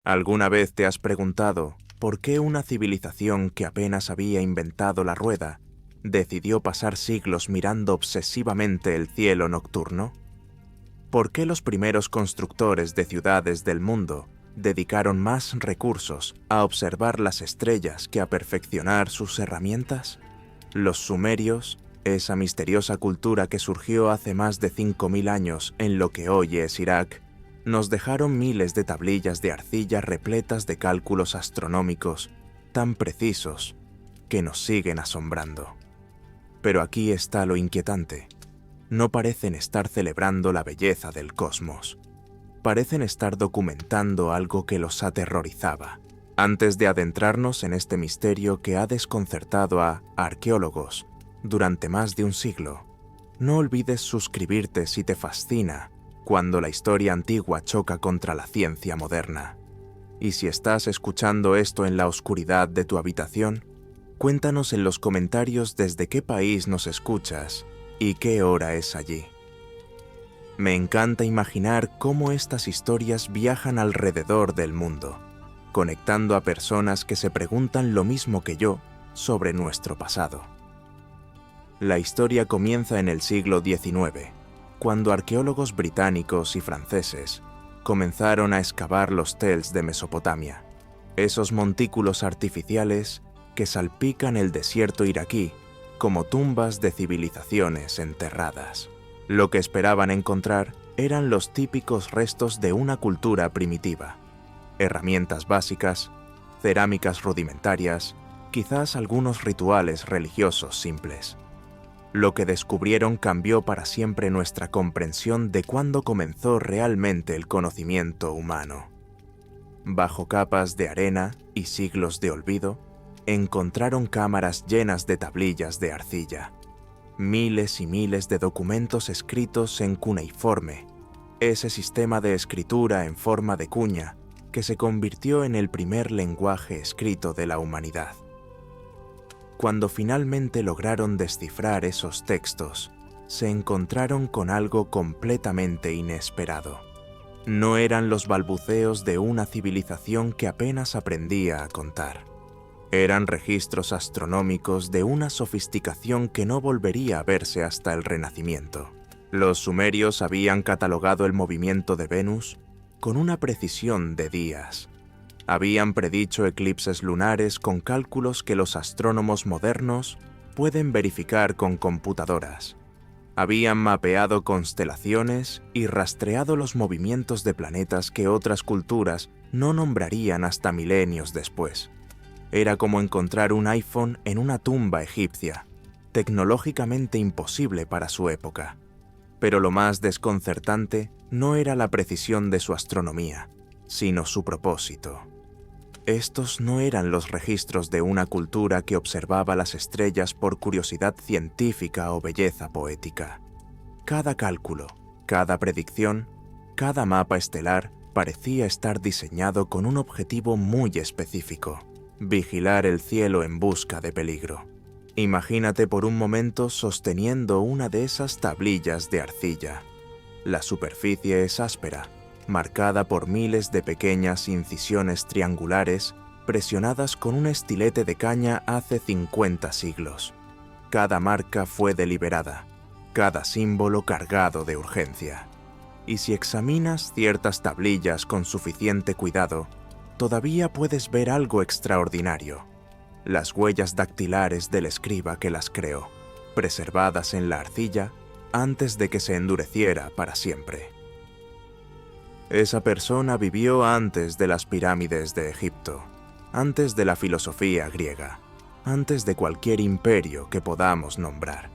¿Alguna vez te has preguntado por qué una civilización que apenas había inventado la rueda decidió pasar siglos mirando obsesivamente el cielo nocturno? ¿Por qué los primeros constructores de ciudades del mundo dedicaron más recursos a observar las estrellas que a perfeccionar sus herramientas? Los sumerios, esa misteriosa cultura que surgió hace más de 5000 años en lo que hoy es Irak, nos dejaron miles de tablillas de arcilla repletas de cálculos astronómicos tan precisos que nos siguen asombrando. Pero aquí está lo inquietante. No parecen estar celebrando la belleza del cosmos. Parecen estar documentando algo que los aterrorizaba. Antes de adentrarnos en este misterio que ha desconcertado a arqueólogos durante más de un siglo, no olvides suscribirte si te fascina cuando la historia antigua choca contra la ciencia moderna. Y si estás escuchando esto en la oscuridad de tu habitación, cuéntanos en los comentarios desde qué país nos escuchas y qué hora es allí. Me encanta imaginar cómo estas historias viajan alrededor del mundo, conectando a personas que se preguntan lo mismo que yo sobre nuestro pasado. La historia comienza en el siglo XIX, cuando arqueólogos británicos y franceses comenzaron a excavar los tels de Mesopotamia, esos montículos artificiales que salpican el desierto iraquí como tumbas de civilizaciones enterradas. Lo que esperaban encontrar eran los típicos restos de una cultura primitiva: herramientas básicas, cerámicas rudimentarias, quizás algunos rituales religiosos simples. Lo que descubrieron cambió para siempre nuestra comprensión de cuándo comenzó realmente el conocimiento humano. Bajo capas de arena y siglos de olvido, encontraron cámaras llenas de tablillas de arcilla, miles y miles de documentos escritos en cuneiforme, ese sistema de escritura en forma de cuña que se convirtió en el primer lenguaje escrito de la humanidad. Cuando finalmente lograron descifrar esos textos, se encontraron con algo completamente inesperado. No eran los balbuceos de una civilización que apenas aprendía a contar. Eran registros astronómicos de una sofisticación que no volvería a verse hasta el Renacimiento. Los sumerios habían catalogado el movimiento de Venus con una precisión de días. Habían predicho eclipses lunares con cálculos que los astrónomos modernos pueden verificar con computadoras. Habían mapeado constelaciones y rastreado los movimientos de planetas que otras culturas no nombrarían hasta milenios después. Era como encontrar un iPhone en una tumba egipcia, tecnológicamente imposible para su época. Pero lo más desconcertante no era la precisión de su astronomía, sino su propósito. Estos no eran los registros de una cultura que observaba las estrellas por curiosidad científica o belleza poética. Cada cálculo, cada predicción, cada mapa estelar parecía estar diseñado con un objetivo muy específico: vigilar el cielo en busca de peligro. Imagínate por un momento sosteniendo una de esas tablillas de arcilla. La superficie es áspera, marcada por miles de pequeñas incisiones triangulares presionadas con un estilete de caña hace 50 siglos. Cada marca fue deliberada, cada símbolo cargado de urgencia. Y si examinas ciertas tablillas con suficiente cuidado, todavía puedes ver algo extraordinario: las huellas dactilares del escriba que las creó, preservadas en la arcilla antes de que se endureciera para siempre. Esa persona vivió antes de las pirámides de Egipto, antes de la filosofía griega, antes de cualquier imperio que podamos nombrar,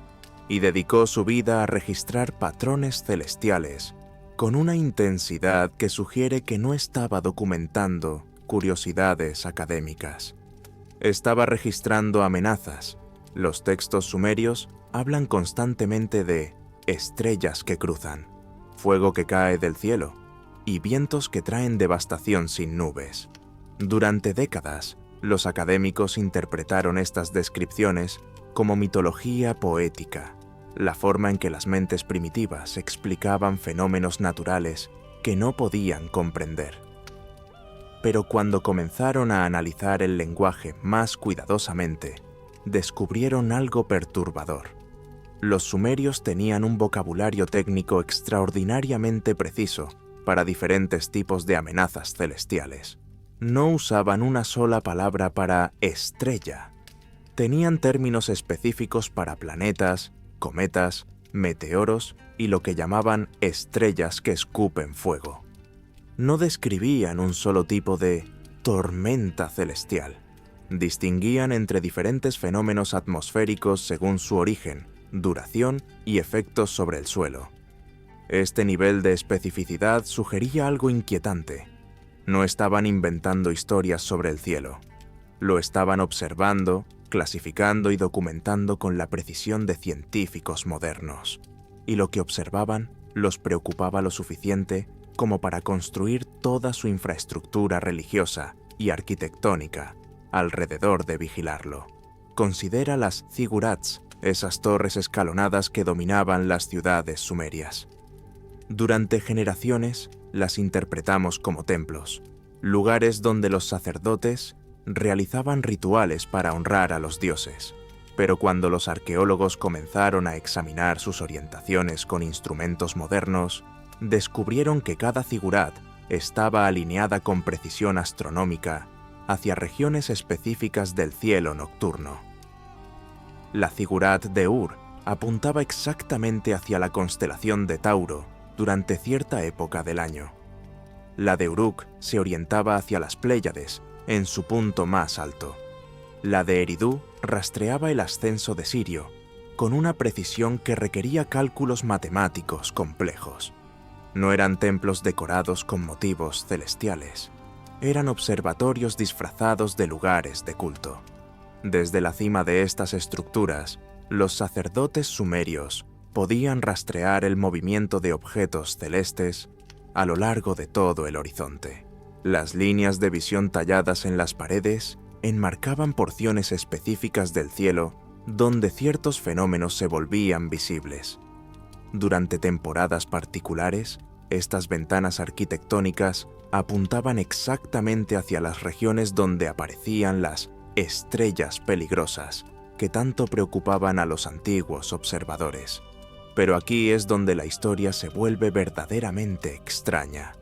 y dedicó su vida a registrar patrones celestiales con una intensidad que sugiere que no estaba documentando curiosidades académicas. Estaba registrando amenazas. Los textos sumerios hablan constantemente de estrellas que cruzan, fuego que cae del cielo y vientos que traen devastación sin nubes. Durante décadas, los académicos interpretaron estas descripciones como mitología poética, la forma en que las mentes primitivas explicaban fenómenos naturales que no podían comprender. Pero cuando comenzaron a analizar el lenguaje más cuidadosamente, descubrieron algo perturbador. Los sumerios tenían un vocabulario técnico extraordinariamente preciso para diferentes tipos de amenazas celestiales. No usaban una sola palabra para estrella. Tenían términos específicos para planetas, cometas, meteoros y lo que llamaban estrellas que escupen fuego. No describían un solo tipo de tormenta celestial. Distinguían entre diferentes fenómenos atmosféricos según su origen, duración y efectos sobre el suelo. Este nivel de especificidad sugería algo inquietante. No estaban inventando historias sobre el cielo. Lo estaban observando, clasificando y documentando con la precisión de científicos modernos. Y lo que observaban los preocupaba lo suficiente como para construir toda su infraestructura religiosa y arquitectónica alrededor de vigilarlo. Considera las zigurats, esas torres escalonadas que dominaban las ciudades sumerias. Durante generaciones las interpretamos como templos, lugares donde los sacerdotes realizaban rituales para honrar a los dioses. Pero cuando los arqueólogos comenzaron a examinar sus orientaciones con instrumentos modernos, descubrieron que cada zigurat estaba alineada con precisión astronómica hacia regiones específicas del cielo nocturno. La zigurat de Ur apuntaba exactamente hacia la constelación de Tauro durante cierta época del año. La de Uruk se orientaba hacia las Pléyades, en su punto más alto. La de Eridu rastreaba el ascenso de Sirio, con una precisión que requería cálculos matemáticos complejos. No eran templos decorados con motivos celestiales, eran observatorios disfrazados de lugares de culto. Desde la cima de estas estructuras, los sacerdotes sumerios podían rastrear el movimiento de objetos celestes a lo largo de todo el horizonte. Las líneas de visión talladas en las paredes enmarcaban porciones específicas del cielo donde ciertos fenómenos se volvían visibles. Durante temporadas particulares, estas ventanas arquitectónicas apuntaban exactamente hacia las regiones donde aparecían las estrellas peligrosas que tanto preocupaban a los antiguos observadores. Pero aquí es donde la historia se vuelve verdaderamente extraña.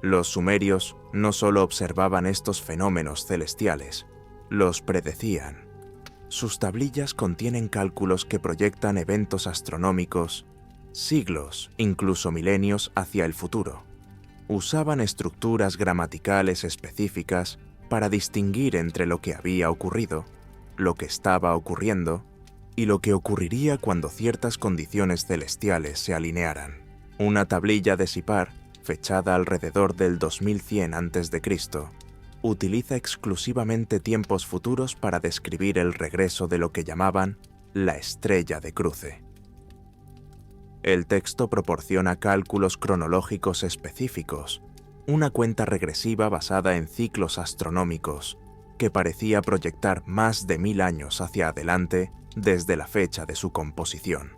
Los sumerios no solo observaban estos fenómenos celestiales, los predecían. Sus tablillas contienen cálculos que proyectan eventos astronómicos siglos, incluso milenios, hacia el futuro. Usaban estructuras gramaticales específicas para distinguir entre lo que había ocurrido, lo que estaba ocurriendo y lo que ocurriría cuando ciertas condiciones celestiales se alinearan. Una tablilla de Sipar, fechada alrededor del 2100 a.C., utiliza exclusivamente tiempos futuros para describir el regreso de lo que llamaban la estrella de cruce. El texto proporciona cálculos cronológicos específicos, una cuenta regresiva basada en ciclos astronómicos, que parecía proyectar más de 1000 años hacia adelante desde la fecha de su composición.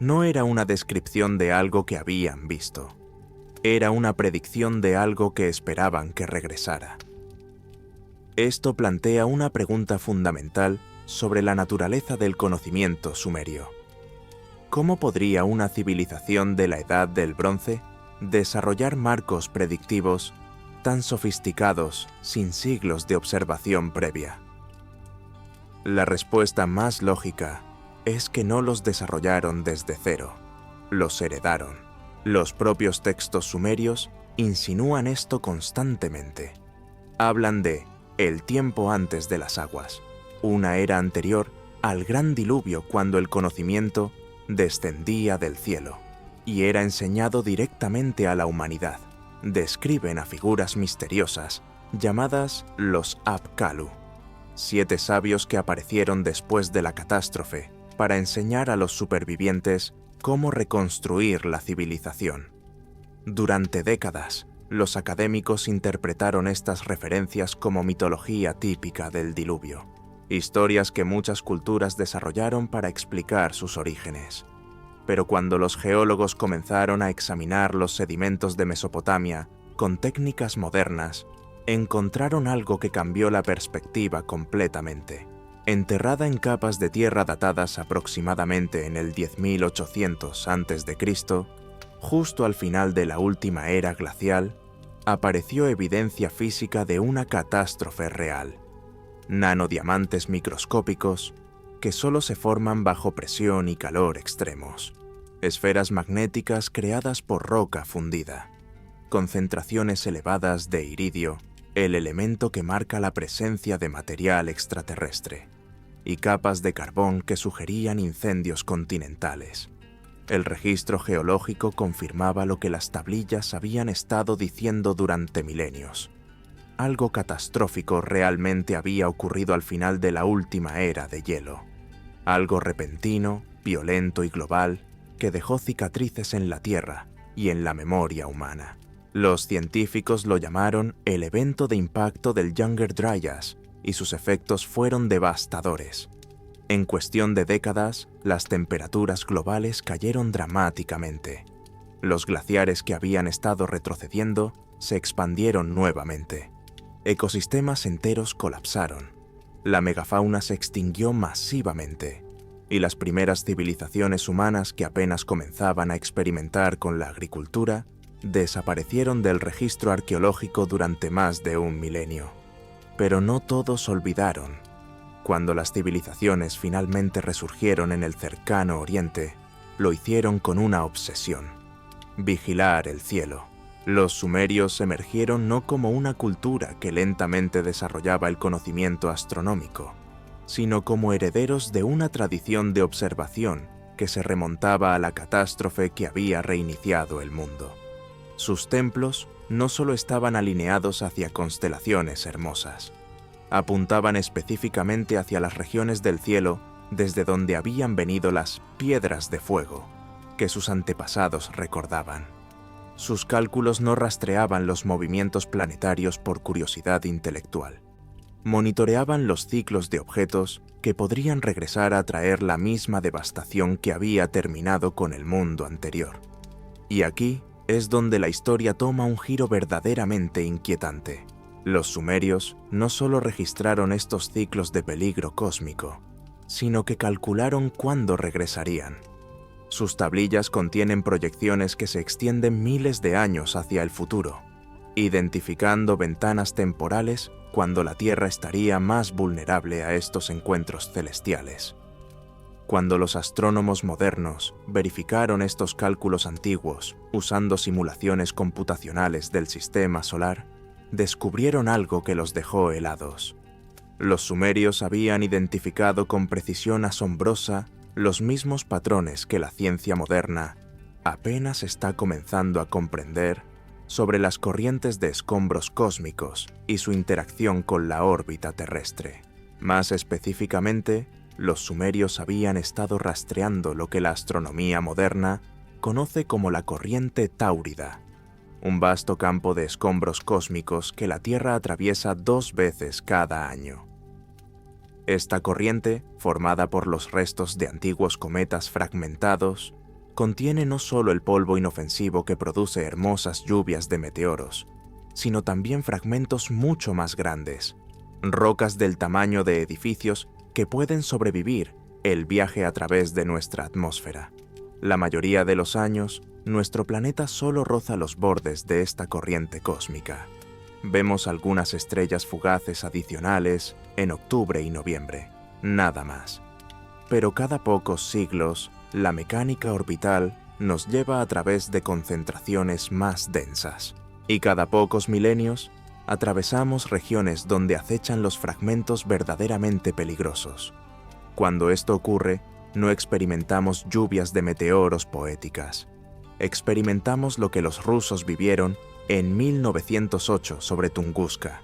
No era una descripción de algo que habían visto, era una predicción de algo que esperaban que regresara. Esto plantea una pregunta fundamental sobre la naturaleza del conocimiento sumerio. ¿Cómo podría una civilización de la Edad del Bronce desarrollar marcos predictivos tan sofisticados sin siglos de observación previa? La respuesta más lógica es que no los desarrollaron desde cero, los heredaron. Los propios textos sumerios insinúan esto constantemente. Hablan de el tiempo antes de las aguas, una era anterior al gran diluvio cuando el conocimiento descendía del cielo y era enseñado directamente a la humanidad. Describen a figuras misteriosas llamadas los Apkallu, 7 sabios que aparecieron después de la catástrofe para enseñar a los supervivientes cómo reconstruir la civilización. Durante décadas, los académicos interpretaron estas referencias como mitología típica del diluvio, historias que muchas culturas desarrollaron para explicar sus orígenes. Pero cuando los geólogos comenzaron a examinar los sedimentos de Mesopotamia con técnicas modernas, encontraron algo que cambió la perspectiva completamente. Enterrada en capas de tierra datadas aproximadamente en el 10.800 a.C., justo al final de la última era glacial, apareció evidencia física de una catástrofe real. Nanodiamantes microscópicos que solo se forman bajo presión y calor extremos. Esferas magnéticas creadas por roca fundida. Concentraciones elevadas de iridio, el elemento que marca la presencia de material extraterrestre, y capas de carbón que sugerían incendios continentales. El registro geológico confirmaba lo que las tablillas habían estado diciendo durante milenios. Algo catastrófico realmente había ocurrido al final de la última era de hielo. Algo repentino, violento y global que dejó cicatrices en la Tierra y en la memoria humana. Los científicos lo llamaron el evento de impacto del Younger Dryas y sus efectos fueron devastadores. En cuestión de décadas, las temperaturas globales cayeron dramáticamente. Los glaciares que habían estado retrocediendo se expandieron nuevamente. Ecosistemas enteros colapsaron. La megafauna se extinguió masivamente. Y las primeras civilizaciones humanas que apenas comenzaban a experimentar con la agricultura desaparecieron del registro arqueológico durante más de un milenio. Pero no todos olvidaron. Cuando las civilizaciones finalmente resurgieron en el cercano Oriente, lo hicieron con una obsesión: vigilar el cielo. Los sumerios emergieron no como una cultura que lentamente desarrollaba el conocimiento astronómico, sino como herederos de una tradición de observación que se remontaba a la catástrofe que había reiniciado el mundo. Sus templos no solo estaban alineados hacia constelaciones hermosas, apuntaban específicamente hacia las regiones del cielo desde donde habían venido las piedras de fuego que sus antepasados recordaban. Sus cálculos no rastreaban los movimientos planetarios por curiosidad intelectual. Monitoreaban los ciclos de objetos que podrían regresar a traer la misma devastación que había terminado con el mundo anterior. Y aquí es donde la historia toma un giro verdaderamente inquietante. Los sumerios no solo registraron estos ciclos de peligro cósmico, sino que calcularon cuándo regresarían. Sus tablillas contienen proyecciones que se extienden miles de años hacia el futuro, identificando ventanas temporales cuando la Tierra estaría más vulnerable a estos encuentros celestiales. Cuando los astrónomos modernos verificaron estos cálculos antiguos usando simulaciones computacionales del sistema solar, descubrieron algo que los dejó helados. Los sumerios habían identificado con precisión asombrosa los mismos patrones que la ciencia moderna apenas está comenzando a comprender sobre las corrientes de escombros cósmicos y su interacción con la órbita terrestre. Más específicamente, los sumerios habían estado rastreando lo que la astronomía moderna conoce como la corriente táurida, un vasto campo de escombros cósmicos que la Tierra atraviesa 2 veces cada año. Esta corriente, formada por los restos de antiguos cometas fragmentados, contiene no solo el polvo inofensivo que produce hermosas lluvias de meteoros, sino también fragmentos mucho más grandes, rocas del tamaño de edificios que pueden sobrevivir el viaje a través de nuestra atmósfera. La mayoría de los años, nuestro planeta solo roza los bordes de esta corriente cósmica. Vemos algunas estrellas fugaces adicionales en octubre y noviembre, nada más. Pero cada pocos siglos, la mecánica orbital nos lleva a través de concentraciones más densas. Y cada pocos milenios, atravesamos regiones donde acechan los fragmentos verdaderamente peligrosos. Cuando esto ocurre, no experimentamos lluvias de meteoros poéticas. Experimentamos lo que los rusos vivieron en 1908 sobre Tunguska,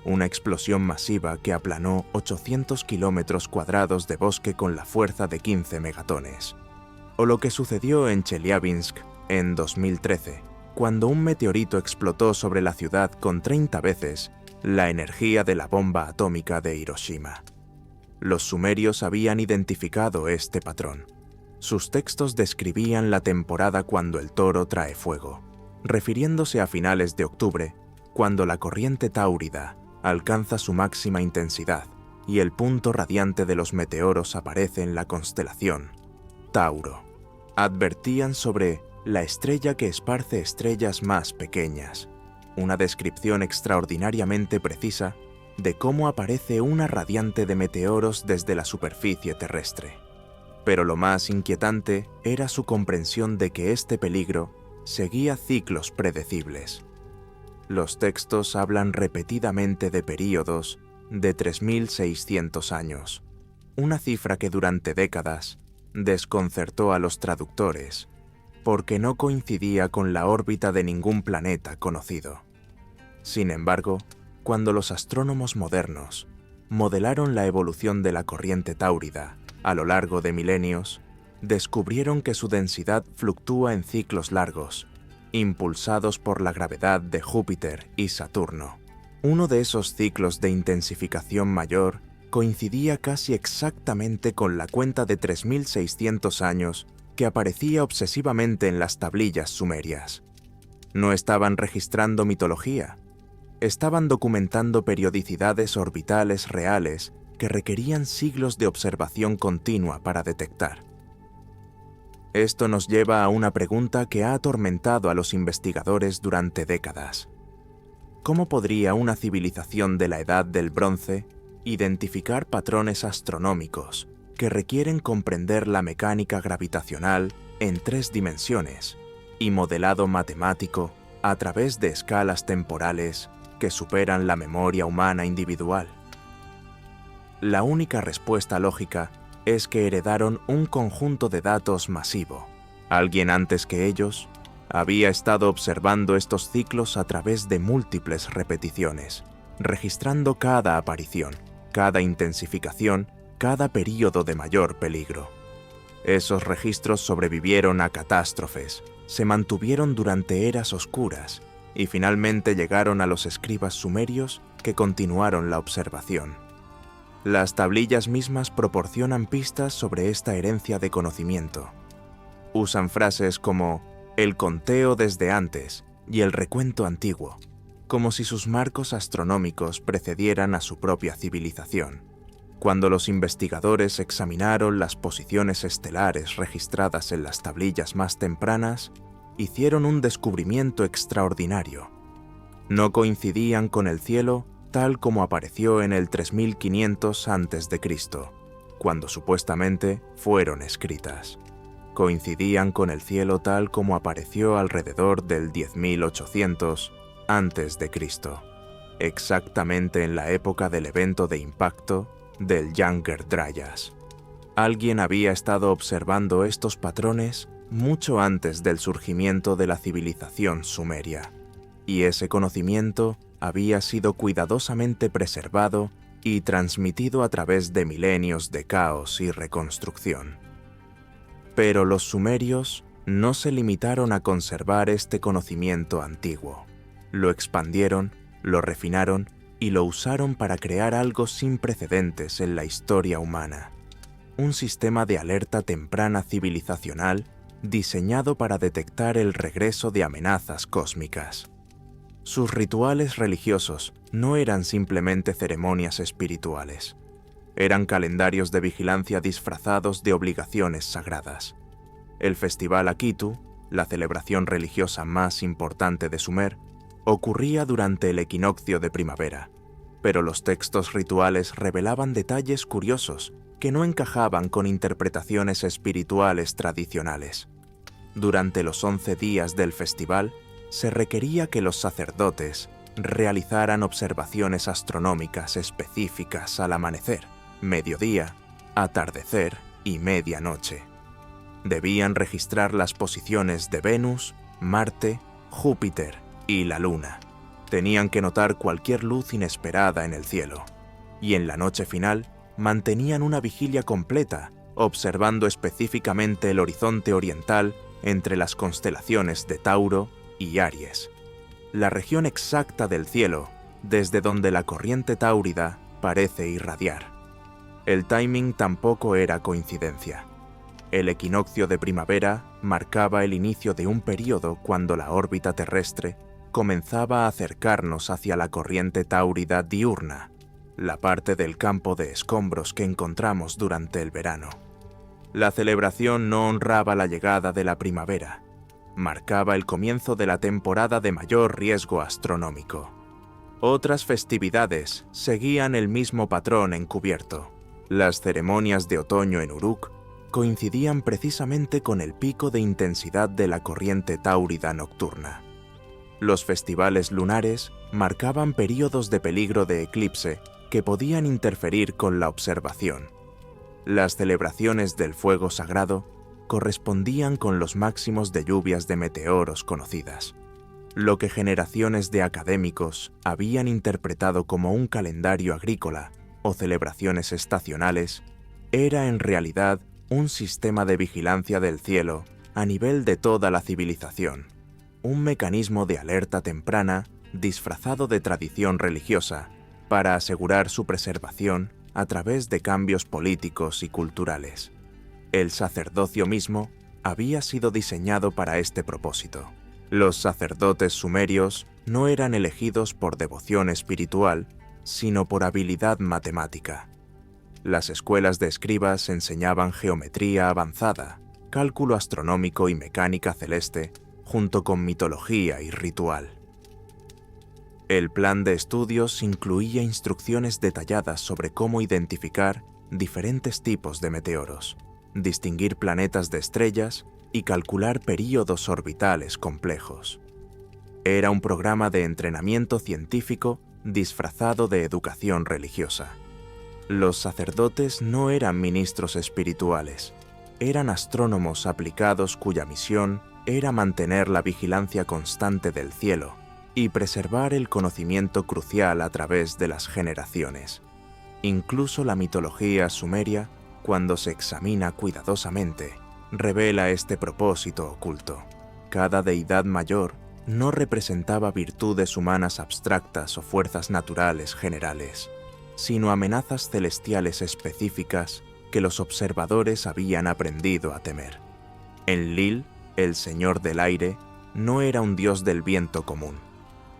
una explosión masiva que aplanó 800 kilómetros cuadrados de bosque con la fuerza de 15 megatones. O lo que sucedió en Chelyabinsk en 2013, cuando un meteorito explotó sobre la ciudad con 30 veces la energía de la bomba atómica de Hiroshima. Los sumerios habían identificado este patrón. Sus textos describían la temporada cuando el toro trae fuego, refiriéndose a finales de octubre, cuando la corriente táurida alcanza su máxima intensidad y el punto radiante de los meteoros aparece en la constelación Tauro. Advertían sobre la estrella que esparce estrellas más pequeñas, una descripción extraordinariamente precisa de cómo aparece una radiante de meteoros desde la superficie terrestre. Pero lo más inquietante era su comprensión de que este peligro seguía ciclos predecibles. Los textos hablan repetidamente de períodos de 3.600 años, una cifra que durante décadas desconcertó a los traductores, porque no coincidía con la órbita de ningún planeta conocido. Sin embargo, cuando los astrónomos modernos modelaron la evolución de la corriente táurida a lo largo de milenios, descubrieron que su densidad fluctúa en ciclos largos, impulsados por la gravedad de Júpiter y Saturno. Uno de esos ciclos de intensificación mayor coincidía casi exactamente con la cuenta de 3.600 años que aparecía obsesivamente en las tablillas sumerias. No estaban registrando mitología, estaban documentando periodicidades orbitales reales que requerían siglos de observación continua para detectar. Esto nos lleva a una pregunta que ha atormentado a los investigadores durante décadas. ¿Cómo podría una civilización de la Edad del Bronce identificar patrones astronómicos que requieren comprender la mecánica gravitacional en 3 dimensiones y modelado matemático a través de escalas temporales que superan la memoria humana individual? La única respuesta lógica es que heredaron un conjunto de datos masivo. Alguien antes que ellos había estado observando estos ciclos a través de múltiples repeticiones, registrando cada aparición, cada intensificación, cada período de mayor peligro. Esos registros sobrevivieron a catástrofes, se mantuvieron durante eras oscuras y finalmente llegaron a los escribas sumerios que continuaron la observación. Las tablillas mismas proporcionan pistas sobre esta herencia de conocimiento. Usan frases como el conteo desde antes y el recuento antiguo, como si sus marcos astronómicos precedieran a su propia civilización. Cuando los investigadores examinaron las posiciones estelares registradas en las tablillas más tempranas, hicieron un descubrimiento extraordinario. No coincidían con el cielo tal como apareció en el 3500 a.C., cuando supuestamente fueron escritas. Coincidían con el cielo tal como apareció alrededor del 10.800 a.C., exactamente en la época del evento de impacto del Younger Dryas. Alguien había estado observando estos patrones mucho antes del surgimiento de la civilización sumeria, y ese conocimiento había sido cuidadosamente preservado y transmitido a través de milenios de caos y reconstrucción. Pero los sumerios no se limitaron a conservar este conocimiento antiguo. Lo expandieron, lo refinaron y lo usaron para crear algo sin precedentes en la historia humana. Un sistema de alerta temprana civilizacional diseñado para detectar el regreso de amenazas cósmicas. Sus rituales religiosos no eran simplemente ceremonias espirituales. Eran calendarios de vigilancia disfrazados de obligaciones sagradas. El festival Akitu, la celebración religiosa más importante de Sumer, ocurría durante el equinoccio de primavera, pero los textos rituales revelaban detalles curiosos que no encajaban con interpretaciones espirituales tradicionales. Durante los 11 días del festival, se requería que los sacerdotes realizaran observaciones astronómicas específicas al amanecer, mediodía, atardecer y medianoche. Debían registrar las posiciones de Venus, Marte, Júpiter y la Luna. Tenían que notar cualquier luz inesperada en el cielo. Y en la noche final, mantenían una vigilia completa, observando específicamente el horizonte oriental entre las constelaciones de Tauro y Aries, la región exacta del cielo desde donde la corriente táurida parece irradiar. El timing tampoco era coincidencia. El equinoccio de primavera marcaba el inicio de un período cuando la órbita terrestre comenzaba a acercarnos hacia la corriente táurida diurna, la parte del campo de escombros que encontramos durante el verano. La celebración no honraba la llegada de la primavera, marcaba el comienzo de la temporada de mayor riesgo astronómico. Otras festividades seguían el mismo patrón encubierto. Las ceremonias de otoño en Uruk coincidían precisamente con el pico de intensidad de la corriente táurida nocturna. Los festivales lunares marcaban períodos de peligro de eclipse que podían interferir con la observación. Las celebraciones del fuego sagrado correspondían con los máximos de lluvias de meteoros conocidas, lo que generaciones de académicos habían interpretado como un calendario agrícola o celebraciones estacionales, era en realidad un sistema de vigilancia del cielo a nivel de toda la civilización, un mecanismo de alerta temprana disfrazado de tradición religiosa para asegurar su preservación a través de cambios políticos y culturales. El sacerdocio mismo había sido diseñado para este propósito. Los sacerdotes sumerios no eran elegidos por devoción espiritual, sino por habilidad matemática. Las escuelas de escribas enseñaban geometría avanzada, cálculo astronómico y mecánica celeste, junto con mitología y ritual. El plan de estudios incluía instrucciones detalladas sobre cómo identificar diferentes tipos de meteoros, distinguir planetas de estrellas y calcular períodos orbitales complejos. Era un programa de entrenamiento científico disfrazado de educación religiosa. Los sacerdotes no eran ministros espirituales, eran astrónomos aplicados cuya misión era mantener la vigilancia constante del cielo y preservar el conocimiento crucial a través de las generaciones. Incluso la mitología sumeria, cuando se examina cuidadosamente, revela este propósito oculto. Cada deidad mayor no representaba virtudes humanas abstractas o fuerzas naturales generales, sino amenazas celestiales específicas que los observadores habían aprendido a temer. Enlil, el señor del aire, no era un dios del viento común.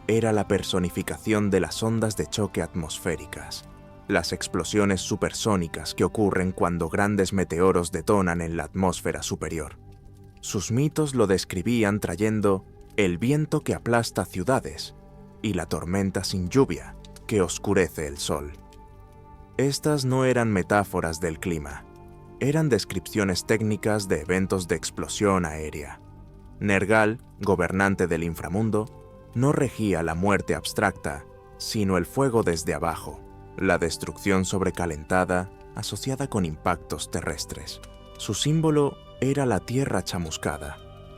Era la personificación de las ondas de choque atmosféricas, las explosiones supersónicas que ocurren cuando grandes meteoros detonan en la atmósfera superior. Sus mitos lo describían trayendo el viento que aplasta ciudades y la tormenta sin lluvia que oscurece el sol. Estas no eran metáforas del clima, eran descripciones técnicas de eventos de explosión aérea. Nergal, gobernante del inframundo, no regía la muerte abstracta, sino el fuego desde abajo, la destrucción sobrecalentada asociada con impactos terrestres. Su símbolo era la tierra chamuscada.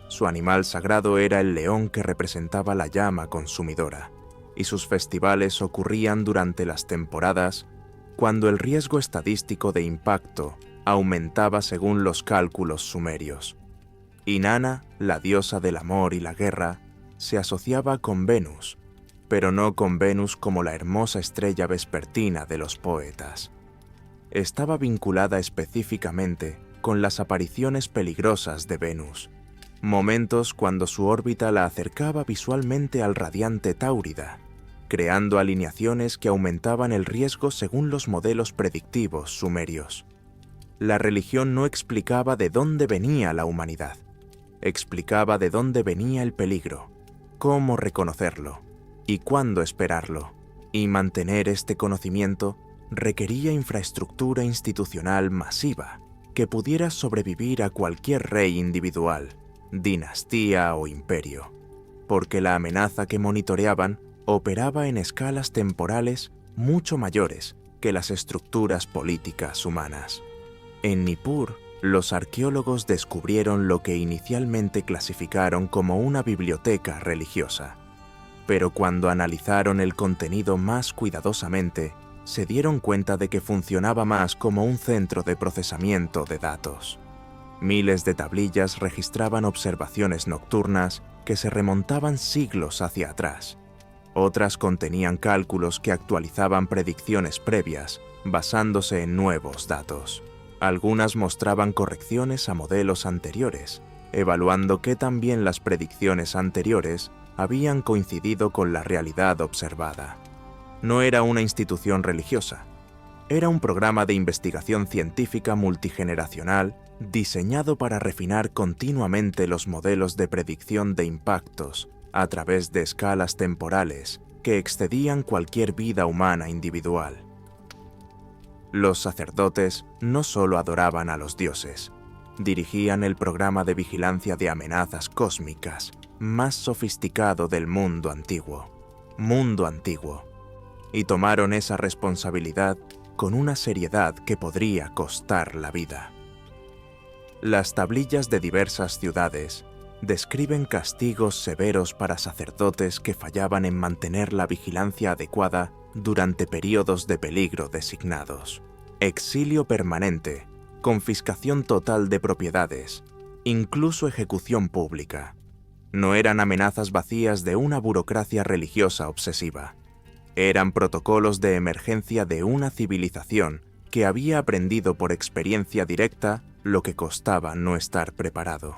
Su animal sagrado era el león que representaba la llama consumidora, y sus festivales ocurrían durante las temporadas cuando el riesgo estadístico de impacto aumentaba según los cálculos sumerios. Inanna, la diosa del amor y la guerra, se asociaba con Venus, pero no con Venus como la hermosa estrella vespertina de los poetas. Estaba vinculada específicamente con las apariciones peligrosas de Venus, momentos cuando su órbita la acercaba visualmente al radiante Táurida, creando alineaciones que aumentaban el riesgo según los modelos predictivos sumerios. La religión no explicaba de dónde venía la humanidad, explicaba de dónde venía el peligro, cómo reconocerlo y cuándo esperarlo, y mantener este conocimiento requería infraestructura institucional masiva que pudiera sobrevivir a cualquier rey individual, dinastía o imperio, porque la amenaza que monitoreaban operaba en escalas temporales mucho mayores que las estructuras políticas humanas. En Nippur, los arqueólogos descubrieron lo que inicialmente clasificaron como una biblioteca religiosa, pero cuando analizaron el contenido más cuidadosamente, se dieron cuenta de que funcionaba más como un centro de procesamiento de datos. Miles de tablillas registraban observaciones nocturnas que se remontaban siglos hacia atrás. Otras contenían cálculos que actualizaban predicciones previas, basándose en nuevos datos. Algunas mostraban correcciones a modelos anteriores, evaluando qué tan bien las predicciones anteriores habían coincidido con la realidad observada. No era una institución religiosa, era un programa de investigación científica multigeneracional diseñado para refinar continuamente los modelos de predicción de impactos a través de escalas temporales que excedían cualquier vida humana individual. Los sacerdotes no solo adoraban a los dioses, dirigían el programa de vigilancia de amenazas cósmicas más sofisticado del mundo antiguo, y tomaron esa responsabilidad con una seriedad que podría costar la vida. Las tablillas de diversas ciudades describen castigos severos para sacerdotes que fallaban en mantener la vigilancia adecuada durante períodos de peligro designados. Exilio permanente, confiscación total de propiedades, incluso ejecución pública. No eran amenazas vacías de una burocracia religiosa obsesiva. Eran protocolos de emergencia de una civilización que había aprendido por experiencia directa lo que costaba no estar preparado.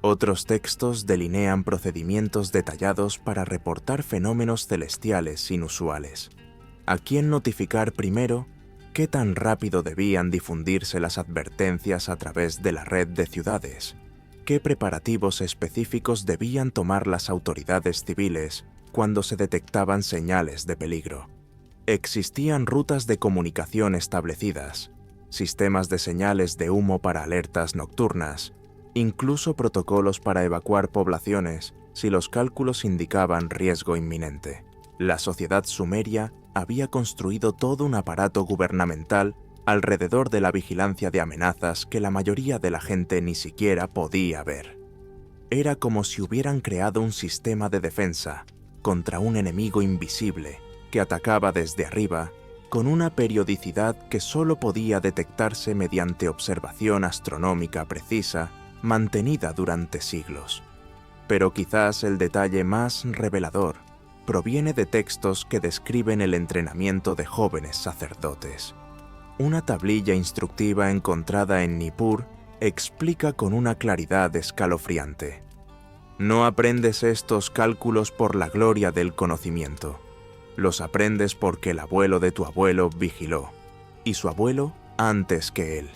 Otros textos delinean procedimientos detallados para reportar fenómenos celestiales inusuales. ¿A quién notificar primero? ¿Qué tan rápido debían difundirse las advertencias a través de la red de ciudades? ¿Qué preparativos específicos debían tomar las autoridades civiles cuando se detectaban señales de peligro? Existían rutas de comunicación establecidas, sistemas de señales de humo para alertas nocturnas, incluso protocolos para evacuar poblaciones si los cálculos indicaban riesgo inminente. La sociedad sumeria había construido todo un aparato gubernamental alrededor de la vigilancia de amenazas que la mayoría de la gente ni siquiera podía ver. Era como si hubieran creado un sistema de defensa contra un enemigo invisible que atacaba desde arriba con una periodicidad que solo podía detectarse mediante observación astronómica precisa mantenida durante siglos. Pero quizás el detalle más revelador proviene de textos que describen el entrenamiento de jóvenes sacerdotes. Una tablilla instructiva encontrada en Nippur explica con una claridad escalofriante: no aprendes estos cálculos por la gloria del conocimiento. Los aprendes porque el abuelo de tu abuelo vigiló, y su abuelo antes que él.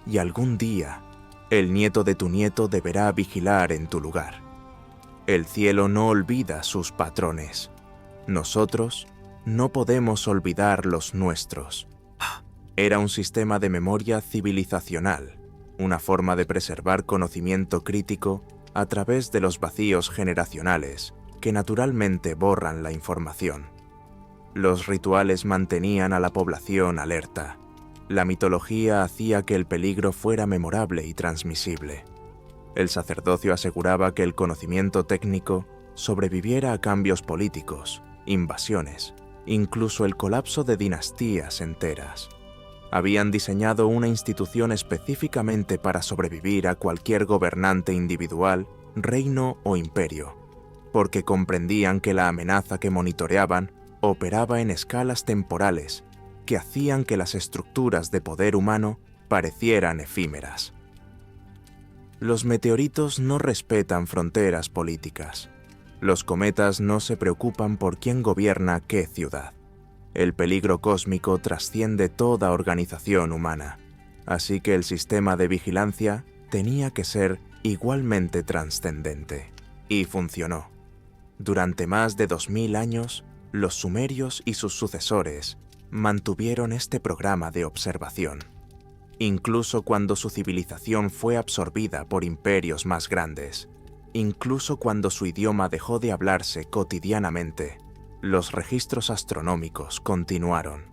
Y algún día, el nieto de tu nieto deberá vigilar en tu lugar. El cielo no olvida sus patrones. Nosotros no podemos olvidar los nuestros. Era un sistema de memoria civilizacional, una forma de preservar conocimiento crítico a través de los vacíos generacionales que naturalmente borran la información. Los rituales mantenían a la población alerta. La mitología hacía que el peligro fuera memorable y transmisible. El sacerdocio aseguraba que el conocimiento técnico sobreviviera a cambios políticos, invasiones, incluso el colapso de dinastías enteras. Habían diseñado una institución específicamente para sobrevivir a cualquier gobernante individual, reino o imperio, porque comprendían que la amenaza que monitoreaban operaba en escalas temporales que hacían que las estructuras de poder humano parecieran efímeras. Los meteoritos no respetan fronteras políticas. Los cometas no se preocupan por quién gobierna qué ciudad. El peligro cósmico trasciende toda organización humana, así que el sistema de vigilancia tenía que ser igualmente trascendente. Y funcionó. Durante más de 2000 años, los sumerios y sus sucesores mantuvieron este programa de observación. Incluso cuando su civilización fue absorbida por imperios más grandes, incluso cuando su idioma dejó de hablarse cotidianamente, los registros astronómicos continuaron.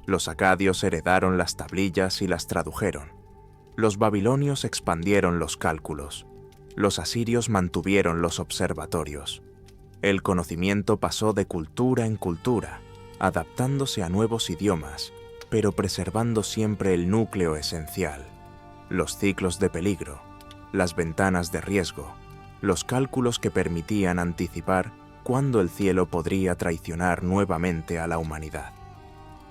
Los acadios heredaron las tablillas y las tradujeron. Los babilonios expandieron los cálculos. Los asirios mantuvieron los observatorios. El conocimiento pasó de cultura en cultura, adaptándose a nuevos idiomas, pero preservando siempre el núcleo esencial: los ciclos de peligro, las ventanas de riesgo, los cálculos que permitían anticipar cuándo el cielo podría traicionar nuevamente a la humanidad.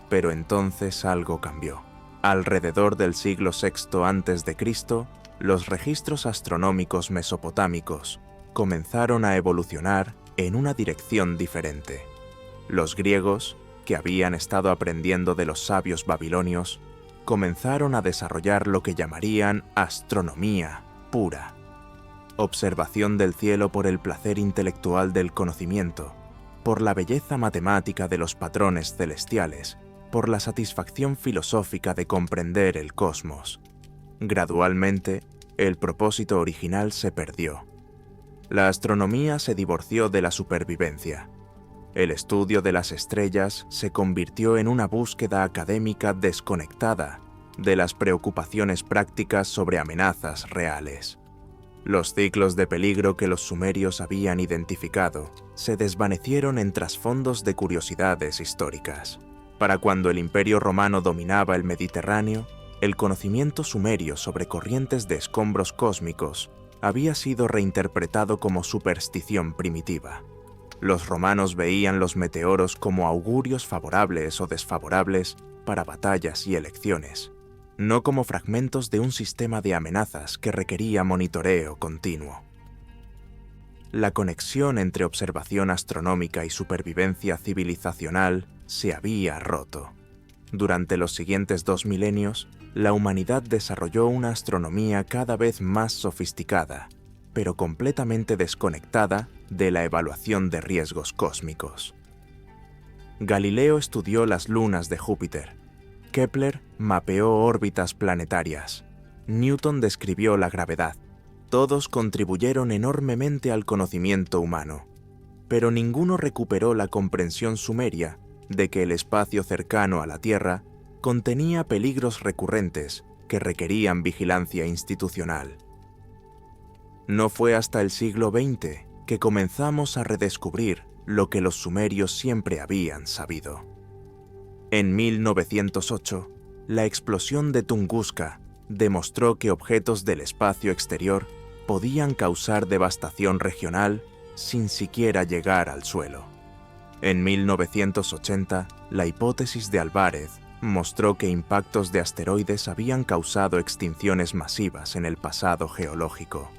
Pero entonces algo cambió. Alrededor del siglo VI a.C., los registros astronómicos mesopotámicos comenzaron a evolucionar en una dirección diferente. Los griegos, que habían estado aprendiendo de los sabios babilonios, comenzaron a desarrollar lo que llamarían astronomía pura, observación del cielo por el placer intelectual del conocimiento, por la belleza matemática de los patrones celestiales, por la satisfacción filosófica de comprender el cosmos. Gradualmente, el propósito original se perdió. La astronomía se divorció de la supervivencia. El estudio de las estrellas se convirtió en una búsqueda académica desconectada de las preocupaciones prácticas sobre amenazas reales. Los ciclos de peligro que los sumerios habían identificado se desvanecieron en trasfondos de curiosidades históricas. Para cuando el Imperio Romano dominaba el Mediterráneo, el conocimiento sumerio sobre corrientes de escombros cósmicos había sido reinterpretado como superstición primitiva. Los romanos veían los meteoros como augurios favorables o desfavorables para batallas y elecciones, no como fragmentos de un sistema de amenazas que requería monitoreo continuo. La conexión entre observación astronómica y supervivencia civilizacional se había roto. Durante los siguientes 2 milenios, la humanidad desarrolló una astronomía cada vez más sofisticada, pero completamente desconectada de la evaluación de riesgos cósmicos. Galileo estudió las lunas de Júpiter. Kepler mapeó órbitas planetarias. Newton describió la gravedad. Todos contribuyeron enormemente al conocimiento humano, pero ninguno recuperó la comprensión sumeria de que el espacio cercano a la Tierra contenía peligros recurrentes que requerían vigilancia institucional. No fue hasta el siglo XX que comenzamos a redescubrir lo que los sumerios siempre habían sabido. En 1908, la explosión de Tunguska demostró que objetos del espacio exterior podían causar devastación regional sin siquiera llegar al suelo. En 1980, la hipótesis de Alvarez mostró que impactos de asteroides habían causado extinciones masivas en el pasado geológico.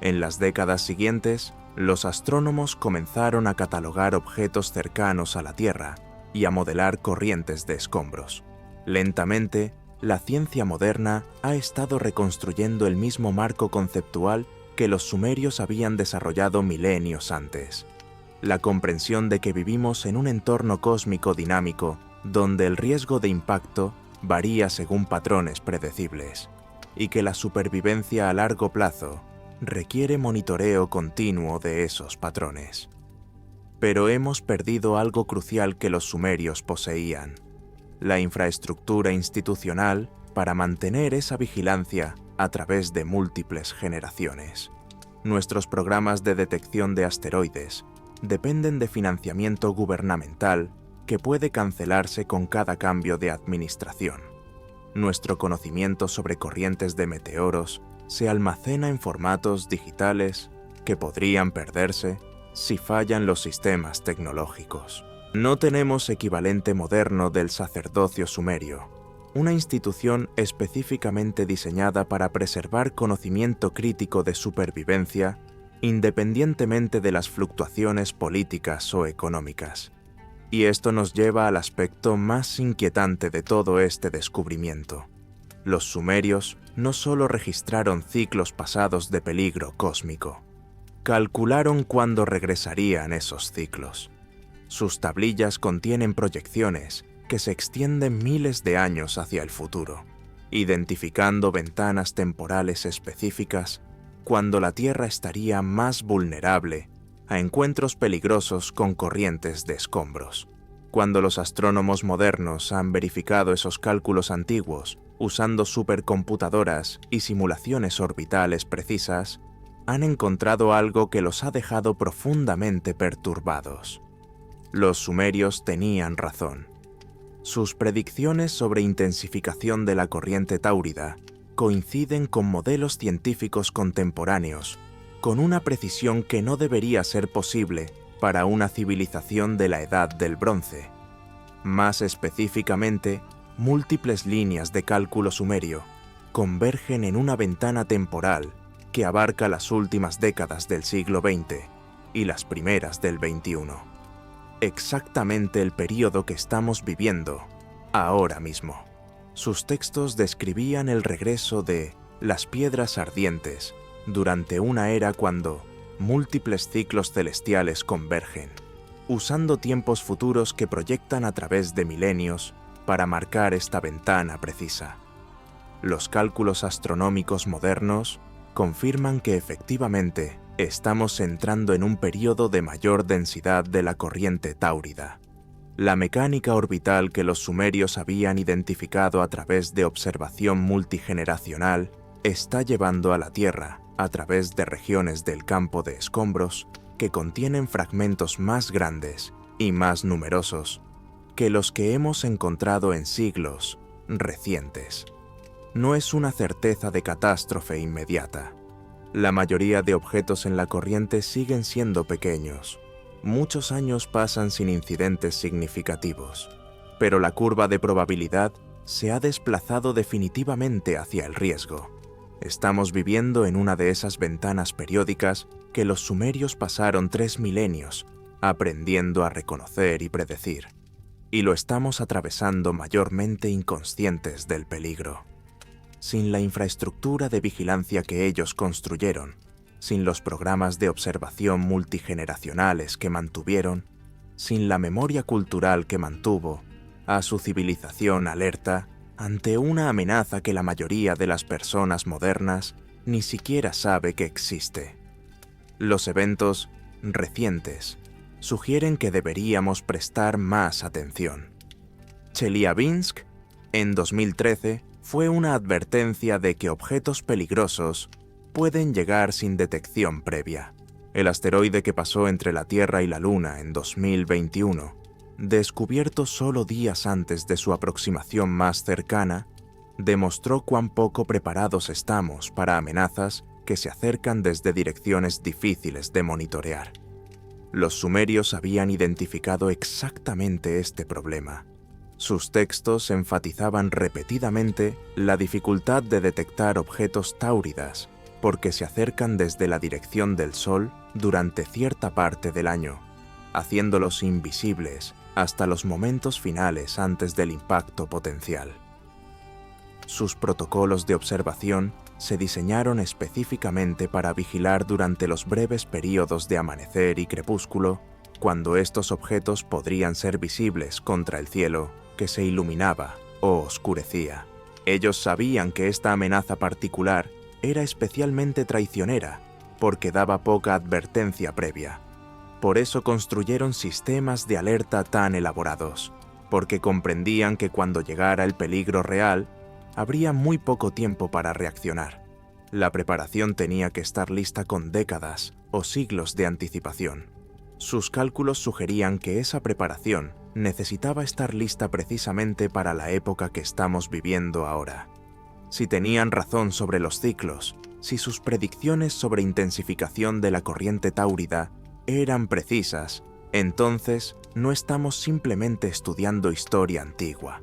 En las décadas siguientes, los astrónomos comenzaron a catalogar objetos cercanos a la Tierra y a modelar corrientes de escombros. Lentamente, la ciencia moderna ha estado reconstruyendo el mismo marco conceptual que los sumerios habían desarrollado milenios antes. La comprensión de que vivimos en un entorno cósmico dinámico donde el riesgo de impacto varía según patrones predecibles y que la supervivencia a largo plazo requiere monitoreo continuo de esos patrones. Pero hemos perdido algo crucial que los sumerios poseían: la infraestructura institucional para mantener esa vigilancia a través de múltiples generaciones. Nuestros programas de detección de asteroides dependen de financiamiento gubernamental que puede cancelarse con cada cambio de administración. Nuestro conocimiento sobre corrientes de meteoros se almacena en formatos digitales que podrían perderse si fallan los sistemas tecnológicos. No tenemos equivalente moderno del sacerdocio sumerio, una institución específicamente diseñada para preservar conocimiento crítico de supervivencia independientemente de las fluctuaciones políticas o económicas. Y esto nos lleva al aspecto más inquietante de todo este descubrimiento. Los sumerios no solo registraron ciclos pasados de peligro cósmico, calcularon cuándo regresarían esos ciclos. Sus tablillas contienen proyecciones que se extienden miles de años hacia el futuro, identificando ventanas temporales específicas cuando la Tierra estaría más vulnerable a encuentros peligrosos con corrientes de escombros. Cuando los astrónomos modernos han verificado esos cálculos antiguos usando supercomputadoras y simulaciones orbitales precisas, han encontrado algo que los ha dejado profundamente perturbados. Los sumerios tenían razón. Sus predicciones sobre intensificación de la corriente táurida coinciden con modelos científicos contemporáneos, con una precisión que no debería ser posible para una civilización de la Edad del Bronce. Más específicamente, múltiples líneas de cálculo sumerio convergen en una ventana temporal que abarca las últimas décadas del siglo XX y las primeras del XXI. Exactamente el período que estamos viviendo ahora mismo. Sus textos describían el regreso de las piedras ardientes durante una era cuando múltiples ciclos celestiales convergen, usando tiempos futuros que proyectan a través de milenios para marcar esta ventana precisa. Los cálculos astronómicos modernos confirman que efectivamente estamos entrando en un período de mayor densidad de la corriente táurida. La mecánica orbital que los sumerios habían identificado a través de observación multigeneracional está llevando a la Tierra a través de regiones del campo de escombros que contienen fragmentos más grandes y más numerosos que los que hemos encontrado en siglos recientes. No es una certeza de catástrofe inmediata. La mayoría de objetos en la corriente siguen siendo pequeños. Muchos años pasan sin incidentes significativos, pero la curva de probabilidad se ha desplazado definitivamente hacia el riesgo. Estamos viviendo en una de esas ventanas periódicas que los sumerios pasaron 3 milenios aprendiendo a reconocer y predecir, y lo estamos atravesando mayormente inconscientes del peligro. Sin la infraestructura de vigilancia que ellos construyeron, sin los programas de observación multigeneracionales que mantuvieron, sin la memoria cultural que mantuvo a su civilización alerta ante una amenaza que la mayoría de las personas modernas ni siquiera sabe que existe. Los eventos recientes sugieren que deberíamos prestar más atención. Chelyabinsk, en 2013, fue una advertencia de que objetos peligrosos pueden llegar sin detección previa. El asteroide que pasó entre la Tierra y la Luna en 2021, descubierto solo días antes de su aproximación más cercana, demostró cuán poco preparados estamos para amenazas que se acercan desde direcciones difíciles de monitorear. Los sumerios habían identificado exactamente este problema. Sus textos enfatizaban repetidamente la dificultad de detectar objetos táuridas porque se acercan desde la dirección del Sol durante cierta parte del año, haciéndolos invisibles hasta los momentos finales antes del impacto potencial. Sus protocolos de observación se diseñaron específicamente para vigilar durante los breves períodos de amanecer y crepúsculo, cuando estos objetos podrían ser visibles contra el cielo que se iluminaba o oscurecía. Ellos sabían que esta amenaza particular era especialmente traicionera porque daba poca advertencia previa. Por eso construyeron sistemas de alerta tan elaborados, porque comprendían que cuando llegara el peligro real, habría muy poco tiempo para reaccionar. La preparación tenía que estar lista con décadas o siglos de anticipación. Sus cálculos sugerían que esa preparación necesitaba estar lista precisamente para la época que estamos viviendo ahora. Si tenían razón sobre los ciclos, si sus predicciones sobre intensificación de la corriente táurida eran precisas, entonces no estamos simplemente estudiando historia antigua.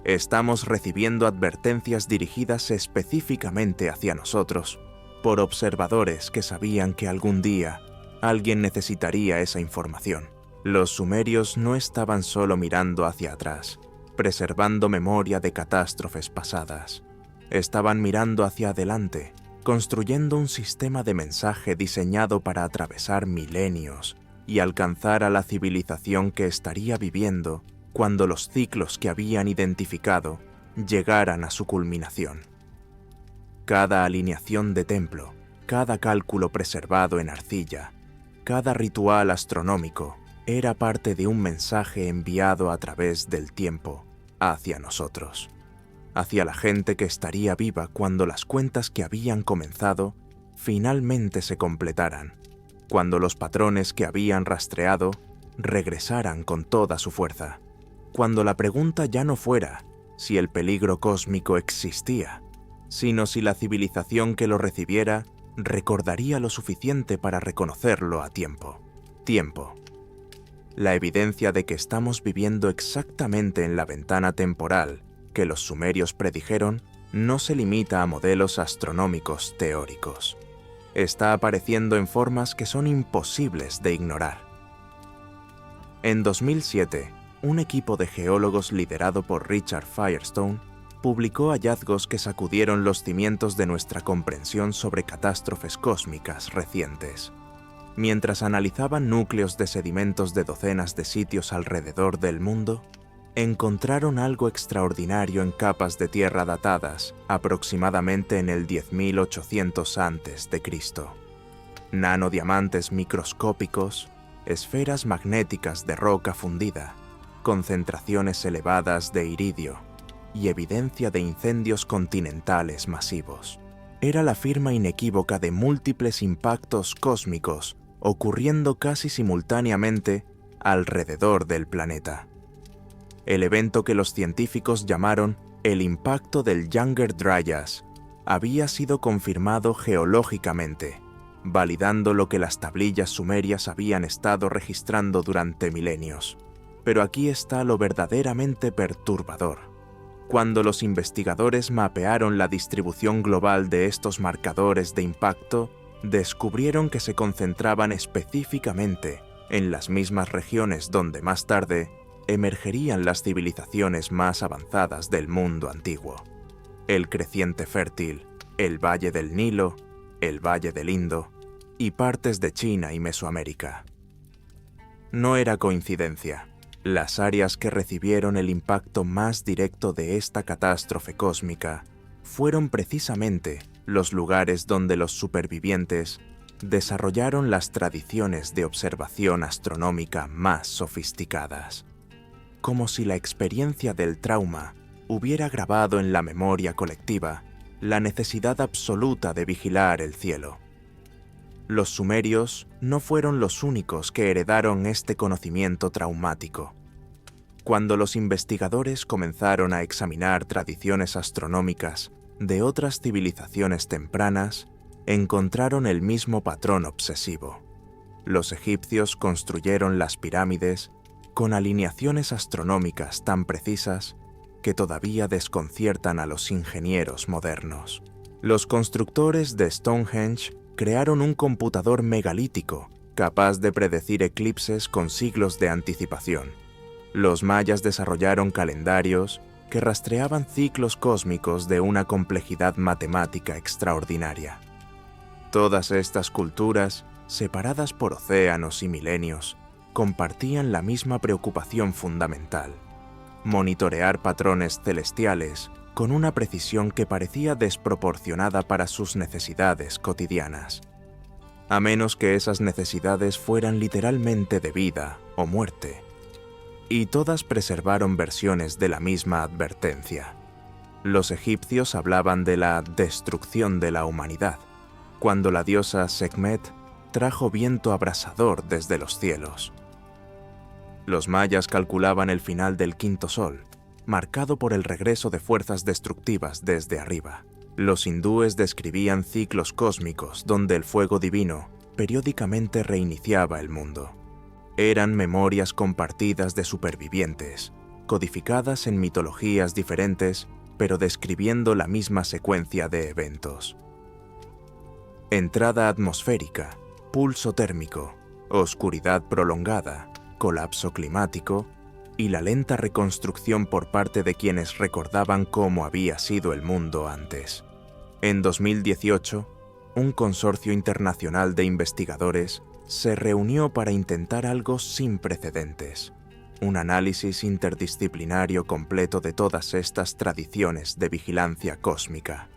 Estamos recibiendo advertencias dirigidas específicamente hacia nosotros, por observadores que sabían que algún día alguien necesitaría esa información. Los sumerios no estaban solo mirando hacia atrás, preservando memoria de catástrofes pasadas. Estaban mirando hacia adelante, construyendo un sistema de mensaje diseñado para atravesar milenios y alcanzar a la civilización que estaría viviendo cuando los ciclos que habían identificado llegaran a su culminación. Cada alineación de templo, cada cálculo preservado en arcilla, cada ritual astronómico era parte de un mensaje enviado a través del tiempo hacia nosotros, hacia la gente que estaría viva cuando las cuentas que habían comenzado finalmente se completaran, cuando los patrones que habían rastreado regresaran con toda su fuerza, cuando la pregunta ya no fuera si el peligro cósmico existía, sino si la civilización que lo recibiera recordaría lo suficiente para reconocerlo a tiempo. Tiempo. La evidencia de que estamos viviendo exactamente en la ventana temporal que los sumerios predijeron no se limita a modelos astronómicos teóricos. está apareciendo en formas que son imposibles de ignorar. En 2007, un equipo de geólogos liderado por Richard Firestone publicó hallazgos que sacudieron los cimientos de nuestra comprensión sobre catástrofes cósmicas recientes. Mientras analizaban núcleos de sedimentos de docenas de sitios alrededor del mundo, encontraron algo extraordinario en capas de tierra datadas aproximadamente en el 10.800 a.C. Nanodiamantes microscópicos, esferas magnéticas de roca fundida, concentraciones elevadas de iridio y evidencia de incendios continentales masivos. Era la firma inequívoca de múltiples impactos cósmicos ocurriendo casi simultáneamente alrededor del planeta. El evento que los científicos llamaron el impacto del Younger Dryas había sido confirmado geológicamente, validando lo que las tablillas sumerias habían estado registrando durante milenios. Pero aquí está lo verdaderamente perturbador. Cuando los investigadores mapearon la distribución global de estos marcadores de impacto, descubrieron que se concentraban específicamente en las mismas regiones donde más tarde emergerían las civilizaciones más avanzadas del mundo antiguo. El creciente fértil, el Valle del Nilo, el Valle del Indo y partes de China y Mesoamérica. No era coincidencia. Las áreas que recibieron el impacto más directo de esta catástrofe cósmica fueron precisamente los lugares donde los supervivientes desarrollaron las tradiciones de observación astronómica más sofisticadas. Como si la experiencia del trauma hubiera grabado en la memoria colectiva la necesidad absoluta de vigilar el cielo. Los sumerios no fueron los únicos que heredaron este conocimiento traumático. Cuando los investigadores comenzaron a examinar tradiciones astronómicas de otras civilizaciones tempranas, encontraron el mismo patrón obsesivo. Los egipcios construyeron las pirámides con alineaciones astronómicas tan precisas que todavía desconciertan a los ingenieros modernos. Los constructores de Stonehenge crearon un computador megalítico capaz de predecir eclipses con siglos de anticipación. Los mayas desarrollaron calendarios que rastreaban ciclos cósmicos de una complejidad matemática extraordinaria. Todas estas culturas, separadas por océanos y milenios, compartían la misma preocupación fundamental: monitorear patrones celestiales con una precisión que parecía desproporcionada para sus necesidades cotidianas, a menos que esas necesidades fueran literalmente de vida o muerte. Y todas preservaron versiones de la misma advertencia. Los egipcios hablaban de la destrucción de la humanidad, cuando la diosa Sekhmet trajo viento abrasador desde los cielos. Los mayas calculaban el final del quinto sol, marcado por el regreso de fuerzas destructivas desde arriba. Los hindúes describían ciclos cósmicos donde el fuego divino periódicamente reiniciaba el mundo. Eran memorias compartidas de supervivientes, codificadas en mitologías diferentes, pero describiendo la misma secuencia de eventos. Entrada atmosférica, pulso térmico, oscuridad prolongada, colapso climático y la lenta reconstrucción por parte de quienes recordaban cómo había sido el mundo antes. En 2018, un consorcio internacional de investigadores se reunió para intentar algo sin precedentes: un análisis interdisciplinario completo de todas estas tradiciones de vigilancia cósmica.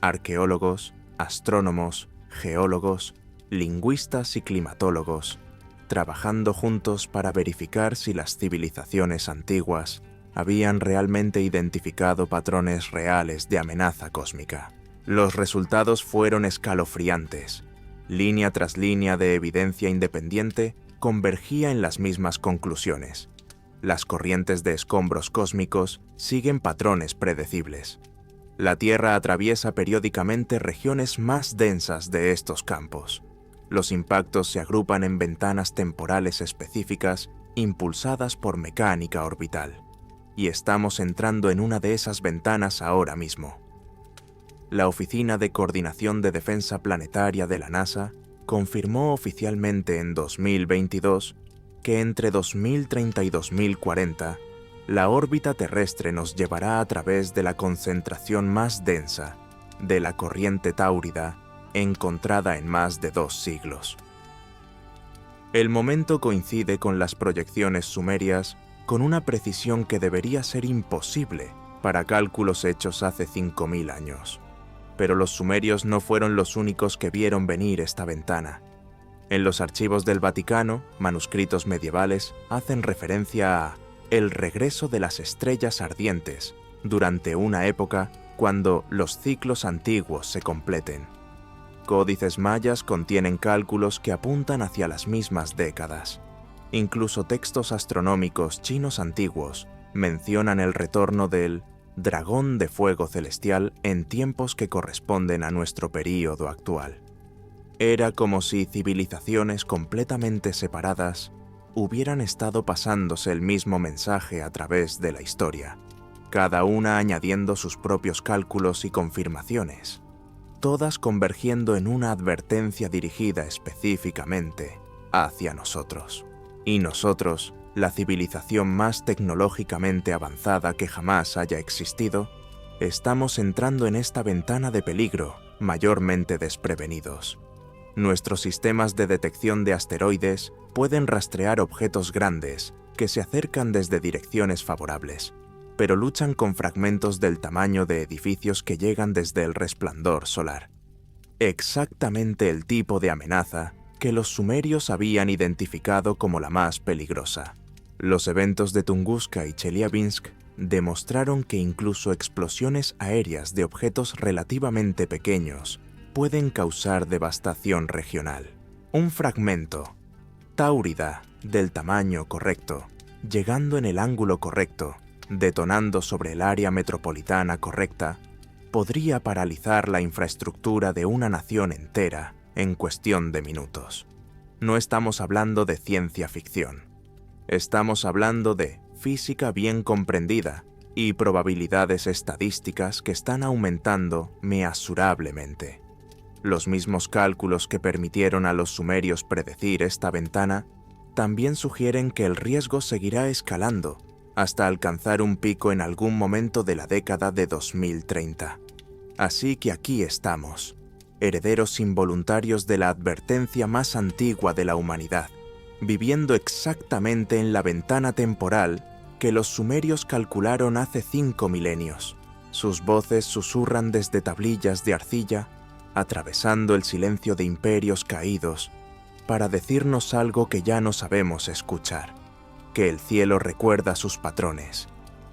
Arqueólogos, astrónomos, geólogos, lingüistas y climatólogos, trabajando juntos para verificar si las civilizaciones antiguas habían realmente identificado patrones reales de amenaza cósmica. Los resultados fueron escalofriantes. Línea tras línea de evidencia independiente convergía en las mismas conclusiones. Las corrientes de escombros cósmicos siguen patrones predecibles. La Tierra atraviesa periódicamente regiones más densas de estos campos. Los impactos se agrupan en ventanas temporales específicas impulsadas por mecánica orbital. Y estamos entrando en una de esas ventanas ahora mismo. la Oficina de Coordinación de Defensa Planetaria de la NASA confirmó oficialmente en 2022 que entre 2030 y 2040, la órbita terrestre nos llevará a través de la concentración más densa de la corriente táurida encontrada en más de 2 siglos. El momento coincide con las proyecciones sumerias con una precisión que debería ser imposible para cálculos hechos hace 5000 años. Pero los sumerios no fueron los únicos que vieron venir esta ventana. En los archivos del Vaticano, manuscritos medievales hacen referencia a el regreso de las estrellas ardientes durante una época cuando los ciclos antiguos se completen. Códices mayas contienen cálculos que apuntan hacia las mismas décadas. Incluso textos astronómicos chinos antiguos mencionan el retorno del dragón de fuego celestial en tiempos que corresponden a nuestro período actual. Era como si civilizaciones completamente separadas hubieran estado pasándose el mismo mensaje a través de la historia, cada una añadiendo sus propios cálculos y confirmaciones, todas convergiendo en una advertencia dirigida específicamente hacia nosotros. Y nosotros, la civilización más tecnológicamente avanzada que jamás haya existido, estamos entrando en esta ventana de peligro mayormente desprevenidos. Nuestros sistemas de detección de asteroides pueden rastrear objetos grandes que se acercan desde direcciones favorables, pero luchan con fragmentos del tamaño de edificios que llegan desde el resplandor solar. Exactamente el tipo de amenaza que los sumerios habían identificado como la más peligrosa. Los eventos de Tunguska y Chelyabinsk demostraron que incluso explosiones aéreas de objetos relativamente pequeños pueden causar devastación regional. Un fragmento táurida del tamaño correcto, llegando en el ángulo correcto, detonando sobre el área metropolitana correcta, podría paralizar la infraestructura de una nación entera en cuestión de minutos. No estamos hablando de ciencia ficción. Estamos hablando de física bien comprendida y probabilidades estadísticas que están aumentando measurablemente. Los mismos cálculos que permitieron a los sumerios predecir esta ventana también sugieren que el riesgo seguirá escalando hasta alcanzar un pico en algún momento de la década de 2030. Así que aquí estamos, herederos involuntarios de la advertencia más antigua de la humanidad, viviendo exactamente en la ventana temporal que los sumerios calcularon hace 5 milenios. Sus voces susurran desde tablillas de arcilla, atravesando el silencio de imperios caídos, para decirnos algo que ya no sabemos escuchar, que el cielo recuerda sus patrones,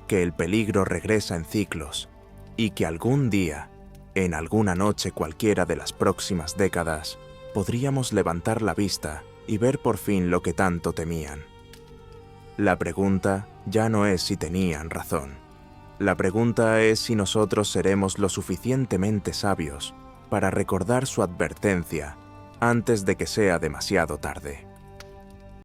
que el peligro regresa en ciclos, y que algún día, en alguna noche cualquiera de las próximas décadas, podríamos levantar la vista y ver por fin lo que tanto temían. La pregunta ya no es si tenían razón. La pregunta es si nosotros seremos lo suficientemente sabios para recordar su advertencia antes de que sea demasiado tarde.